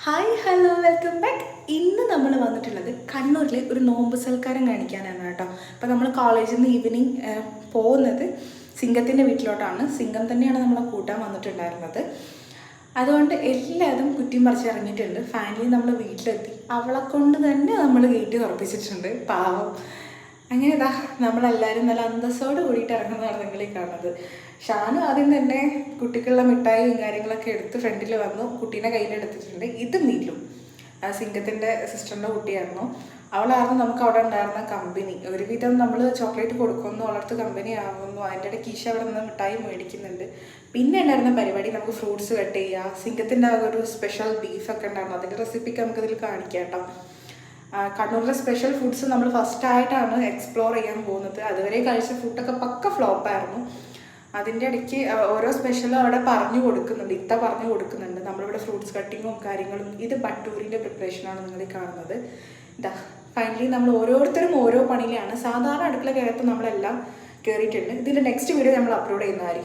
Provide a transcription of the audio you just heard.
Hi hello welcome back. ഇന്ന് നമ്മൾ വന്നിട്ടുള്ളത് കണ്ണൂരിലെ ഒരു നോമ്പ് സൽക്കാരം കാണിക്കാനാണ് കേട്ടോ. അപ്പോൾ നമ്മൾ കോളേജിൽ നിന്ന് ഈവനിങ് പോകുന്നത് സിംഗത്തിൻ്റെ വീട്ടിലോട്ടാണ്. സിംഗം തന്നെയാണ് നമ്മളെ കൂട്ടാൻ വന്നിട്ടുണ്ടായിരുന്നത്. അതുകൊണ്ട് എല്ലാതും കുറ്റിയും പറിച്ച് ഇറങ്ങിയിട്ടുണ്ട്. ഫാമിലി നമ്മൾ വീട്ടിലെത്തി. അവളെ കൊണ്ട് തന്നെ നമ്മൾ ഗേറ്റ് തുറപ്പിച്ചിട്ടുണ്ട്. പാവം. അങ്ങനെ ഇതാ നമ്മളെല്ലാവരും നല്ല അന്തസ്സോട് കൂടിയിട്ട് ഇറങ്ങുന്നതാണ് നിങ്ങളീ കാണുന്നത്. ഷാനു ആദ്യം തന്നെ കുട്ടിക്കുള്ള മിഠായിയും കാര്യങ്ങളൊക്കെ എടുത്ത് ഫ്രണ്ടിൽ വന്നു, കുട്ടീനെ കയ്യിലെടുത്തിട്ടുണ്ട്. ഇത് മീലും സിംഗത്തിൻ്റെ സിസ്റ്ററിൻ്റെ കുട്ടിയായിരുന്നു. അവളായിരുന്നു നമുക്ക് അവിടെ ഉണ്ടായിരുന്ന കമ്പനി. ഒരുവിധം നമ്മൾ ചോക്ലേറ്റ് കൊടുക്കുന്നു, വളർത്ത് കമ്പനി ആകുന്നു. അതിൻ്റെ ഇടയ്ക്ക് ഈശ അവിടെ നിന്ന് മിഠായി മേടിക്കുന്നുണ്ട്. പിന്നെ ഉണ്ടായിരുന്ന പരിപാടി നമുക്ക് ഫ്രൂട്ട്സ് കട്ട് ചെയ്യുക. സിംഗത്തിൻ്റെ ഒരു സ്പെഷ്യൽ ബീഫൊക്കെ ഉണ്ടായിരുന്നു. അതിൻ്റെ റെസിപ്പിക്ക് നമുക്കിതിൽ കാണിക്കാം കേട്ടോ. കണ്ണൂരിലെ സ്പെഷ്യൽ ഫുഡ്സ് നമ്മൾ ഫസ്റ്റായിട്ടാണ് എക്സ്പ്ലോർ ചെയ്യാൻ പോകുന്നത്. അതുവരെ കഴിച്ച ഫുഡൊക്കെ പക്ക ഫ്ലോപ്പായിരുന്നു. അതിൻ്റെ ഇടയ്ക്ക് ഓരോ സ്പെഷ്യലും അവിടെ പറഞ്ഞു കൊടുക്കുന്നുണ്ട്, പറഞ്ഞു കൊടുക്കുന്നുണ്ട്. നമ്മളിവിടെ ഫ്രൂട്ട്സ് കട്ടിങ്ങും കാര്യങ്ങളും. ഇത് ബട്ടൂരിൻ്റെ പ്രിപ്പറേഷനാണ് നിങ്ങൾ കാണുന്നത്. ഇതാ ഫൈനലി നമ്മൾ ഓരോരുത്തരും ഓരോ പണിയിലാണ്. സാധാരണ അടുക്കള കയറത്ത് നമ്മളെല്ലാം കയറിയിട്ടുണ്ട്. ഇതിൻ്റെ നെക്സ്റ്റ് വീഡിയോ നമ്മൾ അപ്ലോഡ് ചെയ്യുന്നതായിരിക്കും.